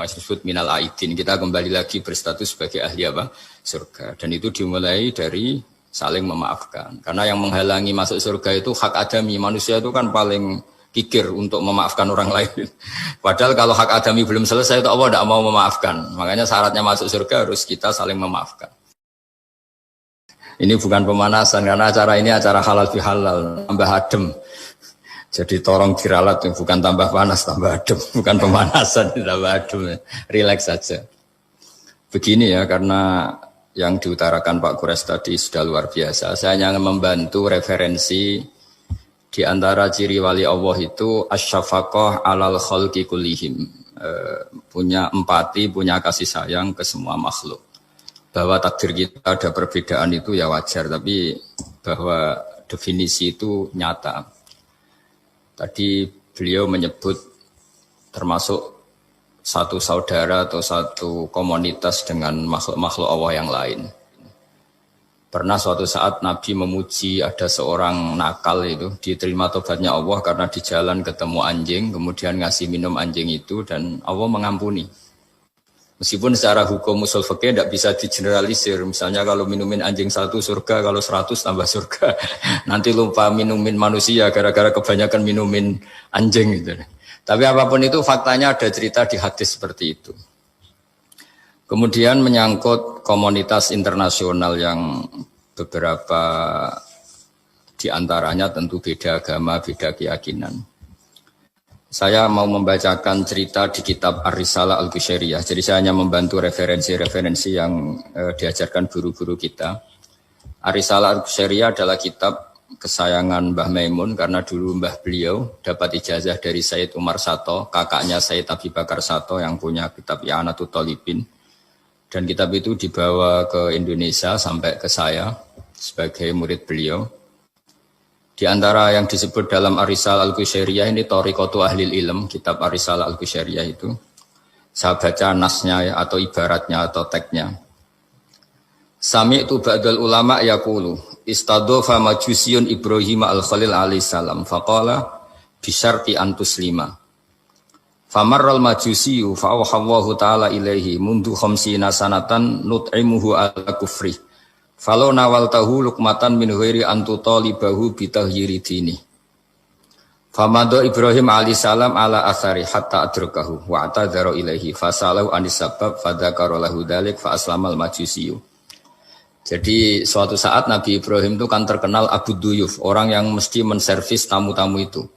disebut minal aidin. Kita kembali lagi berstatus sebagai ahli apa? Surga. Dan itu dimulai dari saling memaafkan. Karena yang menghalangi masuk surga itu hak adami. Manusia itu kan paling kikir untuk memaafkan orang lain. Padahal kalau hak adami belum selesai itu Allah tidak mau memaafkan. Makanya syaratnya masuk surga harus kita saling memaafkan. Ini bukan pemanasan karena acara ini acara halal bihalal, tambah adem. Jadi tolong diralat, bukan tambah panas, tambah adem, bukan pemanasan, tambah adem. Relax saja. Begini ya, karena yang diutarakan Pak Kures tadi sudah luar biasa. Saya hanya membantu referensi di antara ciri wali Allah itu asyafaqah alal khalqi kullihim. Punya empati, punya kasih sayang ke semua makhluk. Bahwa takdir kita ada perbedaan itu ya wajar, tapi bahwa definisi itu nyata. Tadi beliau menyebut termasuk satu saudara atau satu komunitas dengan makhluk-makhluk Allah yang lain. Pernah suatu saat Nabi memuji ada seorang nakal itu, diterima tobatnya Allah karena di jalan ketemu anjing, kemudian ngasih minum anjing itu dan Allah mengampuni. Meskipun secara hukum usul fikih tidak bisa digeneralisir. Misalnya kalau minumin anjing 1 surga, kalau 100 tambah surga. Nanti lupa minumin manusia gara-gara kebanyakan minumin anjing gitu. Tapi apapun itu faktanya ada cerita di hadis seperti itu. Kemudian menyangkut komunitas internasional yang beberapa di antaranya tentu beda agama, beda keyakinan. Saya mau membacakan cerita di kitab Ar-Risalah Al-Qushairiyah. Jadi saya hanya membantu referensi-referensi yang diajarkan guru-guru kita. Ar-Risalah Al-Qushairiyah adalah kitab kesayangan Mbah Maimun karena dulu mbah beliau dapat ijazah dari Sayyid Umar Sato, kakaknya Sayyid Abi Bakar Sato yang punya kitab I'anatul Thalibin. Dan kitab itu dibawa ke Indonesia sampai ke saya sebagai murid beliau. Di antara yang disebut dalam Ar-Risalah Al-Qushairiyah ini Thariqatu Ahlil Ilm, kitab Ar-Risalah Al-Qushairiyah itu. Saya baca nasnya ya, atau ibaratnya atau teksnya. Sami'tu ba'dal ulama yaqulu istadhafa majusiyun Ibrahim al-Khalil alaihi salam faqala bisyarti an tuslima. Famarral majusiyu fa'awhallahu ta'ala ilaihi mundu khamsina sanatan nut'imuhu ala kufri. Falau nawal tahu lukmatan min ghairi antu talibahu bitahyiri dini. Famado Ibrahim alaihissalam ala athari hatta adrukahu wa atadharu ilaihi fasalahu anis sabab fadhakara lahu dhalik fa aslamal majusiyu. Jadi suatu saat Nabi Ibrahim itu kan terkenal Abu Duyuf, orang yang mesti menservis tamu-tamu itu.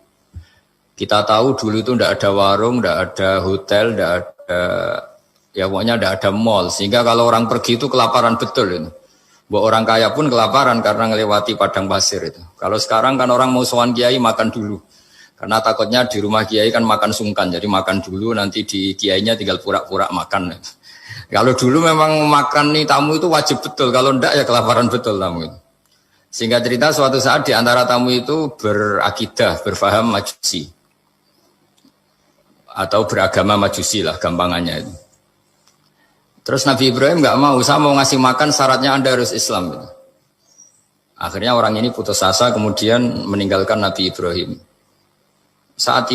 Kita tahu dulu itu tidak ada warung, tidak ada hotel, tidak ada, ya pokoknya tidak ada mall. Sehingga kalau orang pergi itu kelaparan betul itu. Buat orang kaya pun kelaparan karena melewati padang pasir itu. Kalau sekarang kan orang mau sowan kiai makan dulu. Karena takutnya di rumah kiai kan makan sungkan. Jadi makan dulu nanti di kiainya tinggal pura-pura makan. Kalau dulu memang makan nih tamu itu wajib betul. Kalau enggak ya kelaparan betul tamu itu. Sehingga cerita suatu saat di antara tamu itu berakidah, berfaham majusi. Atau beragama majusi lah gampangannya itu. Terus Nabi Ibrahim nggak mau, saya mau ngasih makan syaratnya Anda harus Islam. Gitu. Akhirnya orang ini putus asa kemudian meninggalkan Nabi Ibrahim. Saat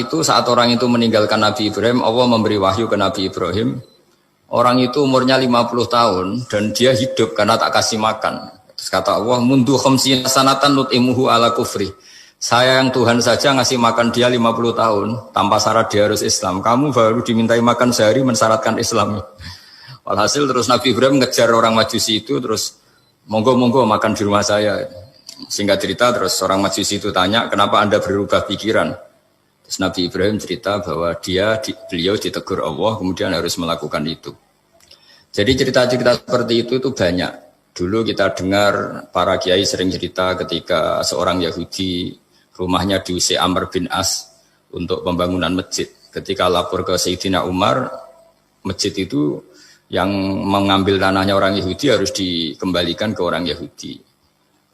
orang itu meninggalkan Nabi Ibrahim, Allah memberi wahyu ke Nabi Ibrahim. Orang itu umurnya 50 tahun dan dia hidup karena tak kasih makan. Terus kata Allah, mundu khamsina sanatan nut'imuhu ala kufri. Saya yang Tuhan saja ngasih makan dia 50 tahun tanpa syarat dia harus Islam. Kamu baru dimintai makan sehari mensyaratkan Islam. Walhasil terus Nabi Ibrahim ngejar orang majusi itu terus monggo-monggo makan di rumah saya. Singkat cerita terus orang majusi itu tanya kenapa Anda berubah pikiran. Terus Nabi Ibrahim cerita bahwa beliau ditegur Allah kemudian harus melakukan itu. Jadi cerita-cerita seperti itu banyak. Dulu kita dengar para kiai sering cerita ketika seorang Yahudi rumahnya diusir Amr bin As untuk pembangunan masjid. Ketika lapor ke Sayyidina Umar, masjid itu yang mengambil tanahnya orang Yahudi harus dikembalikan ke orang Yahudi.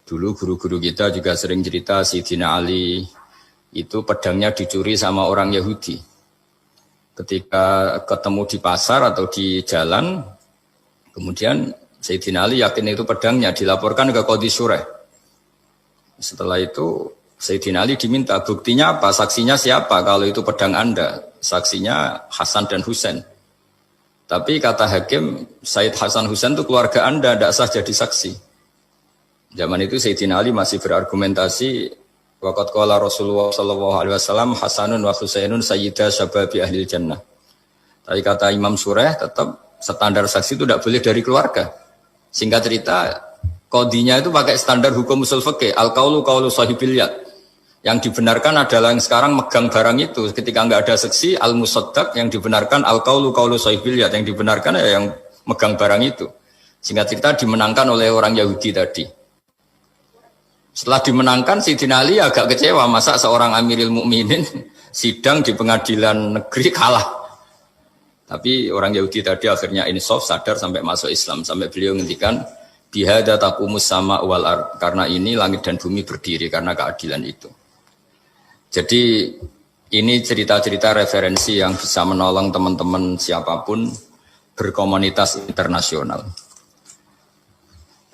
Dulu guru-guru kita juga sering cerita Sayyidina Ali itu pedangnya dicuri sama orang Yahudi. Ketika ketemu di pasar atau di jalan, kemudian Sayyidina Ali yakin itu pedangnya, dilaporkan ke Qadhi Syureh. Setelah itu Sayyidina Ali diminta buktinya apa, saksinya siapa kalau itu pedang Anda. Saksinya Hasan dan Husain. Tapi kata hakim, Said Hasan Husain itu keluarga Anda, tidak sah jadi saksi. Zaman itu Sayyidina Ali masih berargumentasi, waqad qala Rasulullah sallallahu alaihi wasallam Hasanun wa Husainun sayyida syababi ahli jannah. Tapi kata Imam Sureh tetap standar saksi itu tidak boleh dari keluarga. Singkat cerita, qadhinya itu pakai standar hukum usul fikih, al-qaulu qaulu sahibil yad. Yang dibenarkan adalah yang sekarang megang barang itu. Ketika enggak ada saksi, al-musaddaq yang dibenarkan al-qaulu qaulu sahibil yad, yang dibenarkan ya yang megang barang itu. Singkat cerita dimenangkan oleh orang Yahudi tadi. Setelah dimenangkan, Sayyidina Ali agak kecewa, masa seorang Amirul Mukminin sidang di pengadilan negeri kalah. Tapi orang Yahudi tadi akhirnya insaf, sadar sampai masuk Islam, sampai beliau ngendikan bihada taqumus sama wal ard, karena ini langit dan bumi berdiri karena keadilan itu. Jadi ini cerita-cerita referensi yang bisa menolong teman-teman siapapun berkomunitas internasional.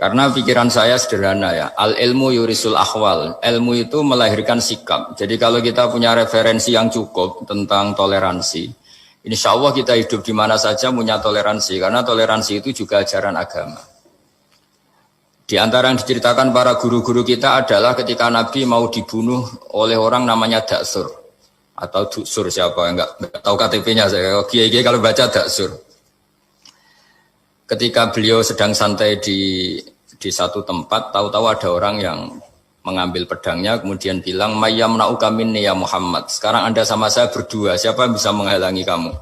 Karena pikiran saya sederhana ya, al-ilmu yurisul akhwal, ilmu itu melahirkan sikap. Jadi kalau kita punya referensi yang cukup tentang toleransi, insya Allah kita hidup di mana saja punya toleransi, karena toleransi itu juga ajaran agama. Di antara yang diceritakan para guru-guru kita adalah ketika Nabi mau dibunuh oleh orang namanya Daksur atau Duksur, siapa enggak tahu KTP-nya saya. Kiai-kiai kalau baca Daksur. Ketika beliau sedang santai di satu tempat, tahu-tahu ada orang yang mengambil pedangnya kemudian bilang mayyam na'uka minni ya Muhammad. Sekarang Anda sama saya berdua, siapa yang bisa menghalangi kamu?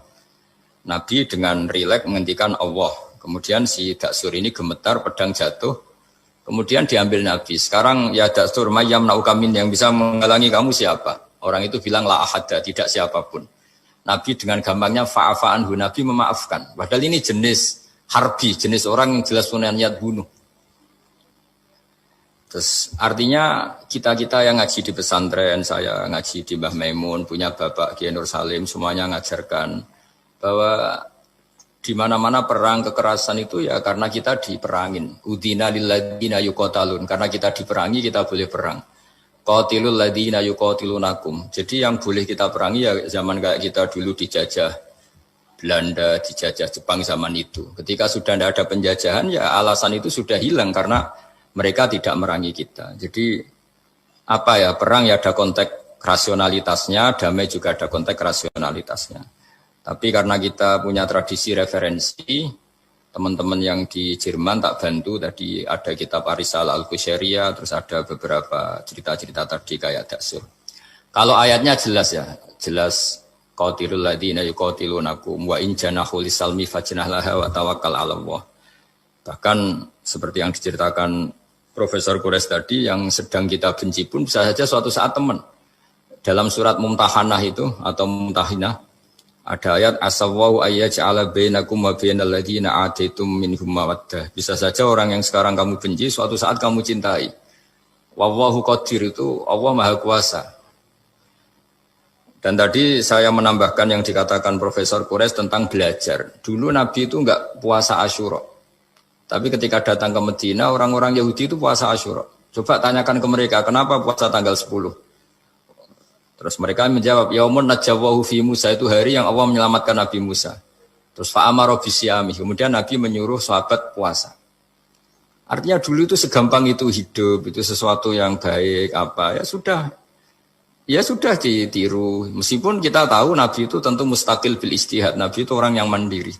Nabi dengan rileks menghentikan Allah. Kemudian si Daksur ini gemetar, pedang jatuh. Kemudian diambil Nabi. Sekarang ya Daksur mayyam na'uka minni, yang bisa menghalangi kamu siapa? Orang itu bilang la ahada, tidak siapapun. Nabi dengan gampangnya fa'afa'anhu, Nabi memaafkan. Padahal ini jenis harbi, jenis orang yang jelas punya niat bunuh. Terus artinya kita-kita yang ngaji di pesantren, saya ngaji di Mbah Maimun, punya Bapak Kiai Nur Salim, semuanya ngajarkan bahwa di mana-mana perang kekerasan itu ya karena kita diperangin. Udina lilladzina yuqatalun, karena kita diperangi kita boleh perang. Qatilul ladzina yuqatilunakum. Jadi yang boleh kita perangi ya zaman kayak kita dulu dijajah Belanda, dijajah Jepang zaman itu. Ketika sudah tidak ada penjajahan ya alasan itu sudah hilang karena mereka tidak merangi kita. Jadi apa ya, perang ya ada konteks rasionalitasnya, damai juga ada konteks rasionalitasnya. Tapi karena kita punya tradisi referensi, teman-teman yang di Jerman tak bantu, tadi ada kitab Arisal Al-Qusyairiyah, terus ada beberapa cerita-cerita tadi kayak Daksur. Kalau ayatnya jelas ya, jelas qatilul ladzina yuqatilunakum wa in janahu lisalmi fajnah laha wa tawakkal 'ala Allah. Bahkan seperti yang diceritakan Profesor Quraisy tadi, yang sedang kita benci pun bisa saja suatu saat teman. Dalam surat Mumtahanah itu atau Mumtahinah ada ayat asawwau ayyaj'ala bainakum wa bainal ladzina ataitum minhum mawaddah. Bisa saja orang yang sekarang kamu benci suatu saat kamu cintai. Wallahu qadir, itu Allah Maha Kuasa. Dan tadi saya menambahkan yang dikatakan Profesor Quraisy tentang belajar. Dulu Nabi itu enggak puasa Asyura. Tapi ketika datang ke Medina, orang-orang Yahudi itu puasa Asyura. Coba tanyakan ke mereka, kenapa puasa tanggal 10? Terus mereka menjawab, yaumun najawwahu fi Musa, itu hari yang Allah menyelamatkan Nabi Musa. Terus fa'amara bisyami, kemudian Nabi menyuruh sahabat puasa. Artinya dulu itu segampang itu hidup, itu sesuatu yang baik apa ya sudah ditiru. Meskipun kita tahu Nabi itu tentu mustaqil bil istihad, Nabi itu orang yang mandiri.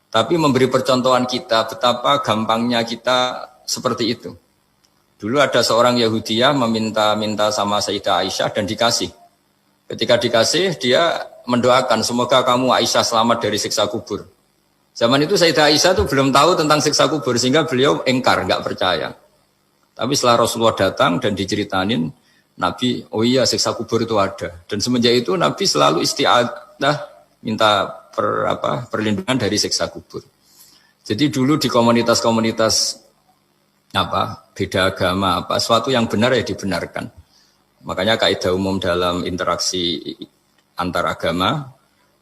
Tapi memberi percontohan kita betapa gampangnya kita seperti itu. Dulu ada seorang Yahudiyah meminta sama Sayyidah Aisyah dan dikasih. Ketika dikasih, dia mendoakan semoga kamu Aisyah selamat dari siksa kubur. Zaman itu Sayyidah Aisyah itu belum tahu tentang siksa kubur sehingga beliau engkar, enggak percaya. Tapi setelah Rasulullah datang dan diceritanin, Nabi, oh iya siksa kubur itu ada. Dan semenjak itu Nabi selalu isti'adah minta perlindungan dari siksa kubur. Jadi dulu di komunitas-komunitas beda agama suatu yang benar ya dibenarkan. Makanya kaidah umum dalam interaksi antar agama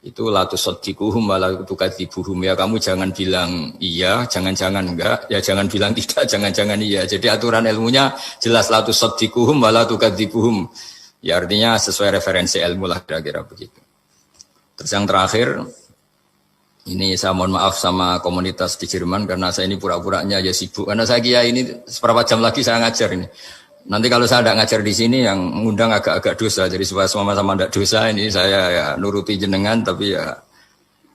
itu la tusaddiquhum wa la tukadzibuhum, ya kamu jangan bilang iya, jangan-jangan enggak, ya jangan bilang tidak, jangan-jangan iya. Jadi aturan ilmunya jelas la tusaddiquhum wa la tukadzibuhum. Ya artinya sesuai referensi ilmu lah kira-kira begitu. Terus yang terakhir, Ini saya mohon maaf sama komunitas di Jerman karena saya ini pura-puranya aja sibuk. Karena saya kira ini seberapa jam lagi saya ngajar ini. Nanti kalau saya tidak ngajar di sini yang mengundang agak-agak dosa. Jadi supaya sama-sama tidak dosa ini saya ya nuruti jenengan. Tapi ya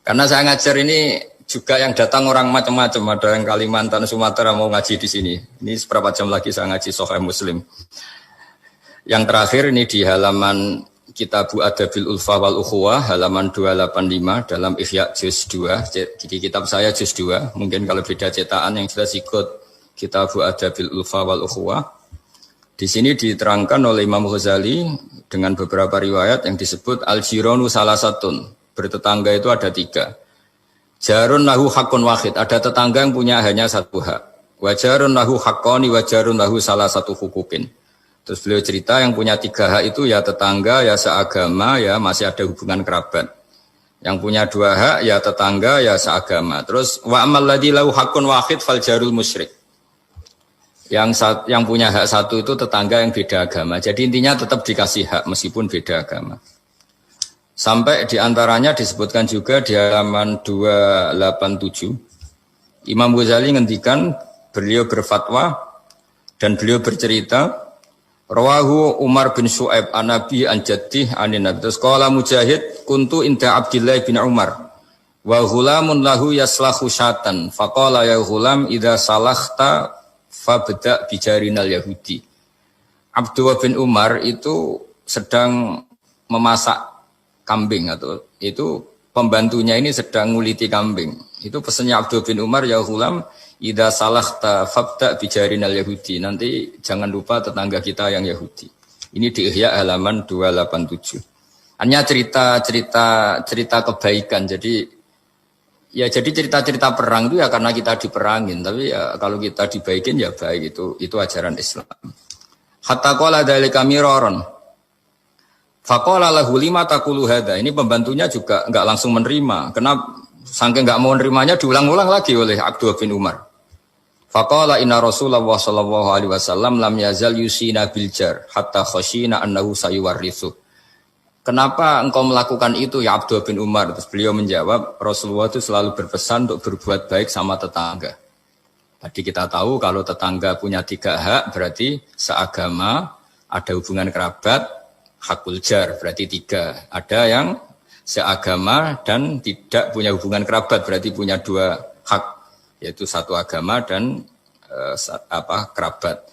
karena saya ngajar ini juga yang datang orang macam-macam. Ada yang Kalimantan, Sumatera mau ngaji di sini. Ini seberapa jam lagi saya ngaji Sahih Muslim. Yang terakhir ini di halaman Kitabu Adabil Ulfa wal Ukhuwah halaman 285 dalam Ihya juz 2. Jadi kitab saya juz 2. Mungkin kalau beda cetakan yang jelas ikut Kitabu Adabil Ulfa wal Ukhuwah. Di sini diterangkan oleh Imam Ghazali dengan beberapa riwayat yang disebut al-jiranu salasatun. Bertetangga itu ada 3. Jarun lahu hakun wahid. Ada tetangga yang punya hanya 1 hak. Wajarun lahu haqqani wajarun lahu salah satu hukukin. Terus beliau cerita yang punya 3 hak itu ya tetangga, ya seagama, ya masih ada hubungan kerabat. Yang punya 2 hak ya tetangga, ya seagama. Terus wa amal ladzi lahu haqqun wahid fal jarul musyrik. Yang punya hak 1 itu tetangga yang beda agama. Jadi intinya tetap dikasih hak meskipun beda agama. Sampai diantaranya disebutkan juga di halaman 287. Imam Ghazali ngendikan beliau berfatwa dan beliau bercerita Rawahu Umar bin Shu'aib an Nabi an Jaddih anin Nabi. Terus qala Mujahid kuntu inda Abdullah bin Umar wa ghulamun lahu yaslahu syatan faqala ya ghulam idza salakhta fabda bijarinal yahudi. Abdullah bin Umar itu sedang memasak kambing atau itu pembantunya ini sedang nguliti kambing. Itu pesannya Abdullah bin Umar ya ghulam idza salakhta fabda bijarinal yahudi. Nanti jangan lupa tetangga kita yang Yahudi. Ini di Ihya halaman 287. Hanya cerita kebaikan. Jadi cerita-cerita perang itu ya karena kita diperangin, tapi ya kalau kita dibaikin ya baik, itu ajaran Islam. Hatta qala dzalika miraron. Faqala lahu lima taqulu hadza. Ini pembantunya juga enggak langsung menerima. Kenapa? Saking enggak mau nerimanya diulang-ulang lagi oleh Abdullah bin Umar. Faqala inna Rasulullah sallallahu alaihi wasallam lam yazal yusina bil jar hatta khashina annahu sayuwarrithu. Kenapa engkau melakukan itu ya Abdullah bin Umar? Terus beliau menjawab, Rasulullah itu selalu berpesan untuk berbuat baik sama tetangga. Tadi kita tahu kalau tetangga punya 3 hak berarti seagama, ada hubungan kerabat, hakul jar berarti 3. Ada yang seagama dan tidak punya hubungan kerabat berarti punya 2 hak. Yaitu 1 agama dan kerabat.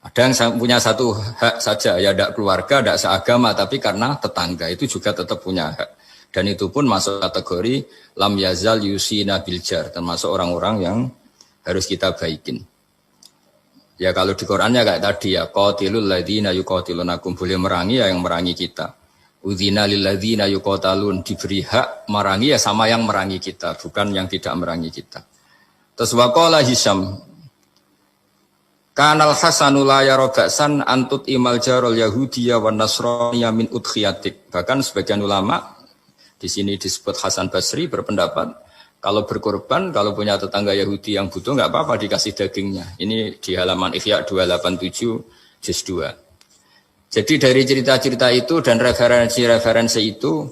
Ada yang punya 1 hak saja, ya tidak keluarga, tidak seagama, tapi karena tetangga itu juga tetap punya hak. Dan itu pun masuk kategori lam yazal yusina biljar, termasuk orang-orang yang harus kita baikin. Ya kalau di Qur'annya kayak tadi ya, qatilul ladzina yuqatilunakum, boleh merangi ya yang merangi kita. Udzina lil ladzina yuqatalun, diberi hak merangi ya sama yang merangi kita, bukan yang tidak merangi kita. Terus waqala Hisham Kanal Hasanu la yara ba'san antut imal jarul yahudiyya wan nasraniyya min udkhiyatik. Bahkan sebagian ulama di sini disebut Hasan Basri berpendapat kalau berkorban, kalau punya tetangga Yahudi yang butuh enggak apa-apa dikasih dagingnya. Ini di halaman Ihya 287 juz 2. Jadi dari cerita-cerita itu dan referensi-referensi itu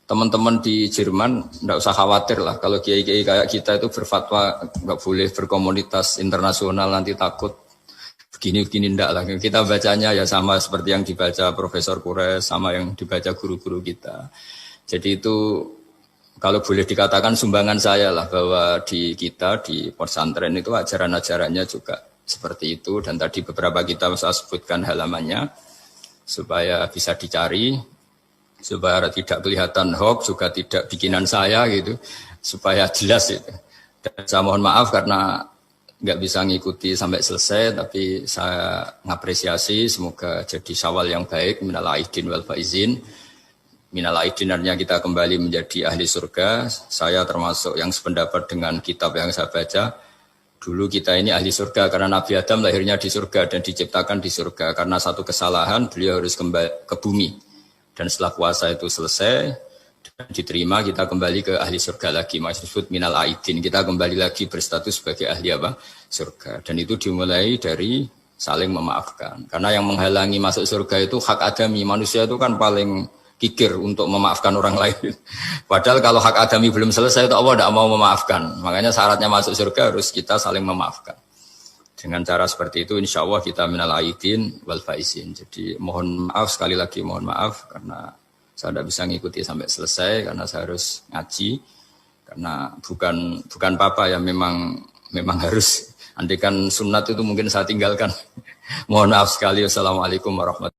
teman-teman di Jerman enggak usah khawatir lah kalau kiai-kiai kayak kita itu berfatwa enggak boleh berkomunitas internasional nanti takut begini ndak lah. Kita bacanya ya sama seperti yang dibaca Profesor Kures, sama yang dibaca guru-guru kita. Jadi itu kalau boleh dikatakan sumbangan saya lah bahwa di kita di pesantren itu ajaran-ajarannya juga seperti itu. Dan tadi beberapa kita saya sebutkan halamannya supaya bisa dicari, supaya tidak kelihatan hoax, juga tidak bikinan saya gitu, supaya jelas itu. Dan saya mohon maaf karena nggak bisa ngikuti sampai selesai, tapi saya ngapresiasi semoga jadi syawal yang baik. Minal aidin wal faizin. Minal aidin artinya kita kembali menjadi ahli surga. Saya termasuk yang sependapat dengan kitab yang saya baca. Dulu kita ini ahli surga karena Nabi Adam lahirnya di surga dan diciptakan di surga. Karena satu kesalahan beliau harus kembali ke bumi. Dan setelah puasa itu selesai dan diterima, kita kembali ke ahli surga lagi. Maksud minal aidin, kita kembali lagi berstatus sebagai ahli surga. Dan itu dimulai dari saling memaafkan. Karena yang menghalangi masuk surga itu hak adami. Manusia itu kan paling kikir untuk memaafkan orang lain. Padahal kalau hak adami belum selesai, itu Allah tidak mau memaafkan. Makanya syaratnya masuk surga harus kita saling memaafkan. Dengan cara seperti itu, insya Allah kita minal aidin wal faizin. Jadi mohon maaf sekali lagi, mohon maaf karena saya tidak bisa ngikuti sampai selesai karena saya harus ngaji. Karena bukan papa ya, memang harus. Andaikan sunat itu mungkin saya tinggalkan. Mohon maaf sekali. Wassalamualaikum warahmatullahi wabarakatuh.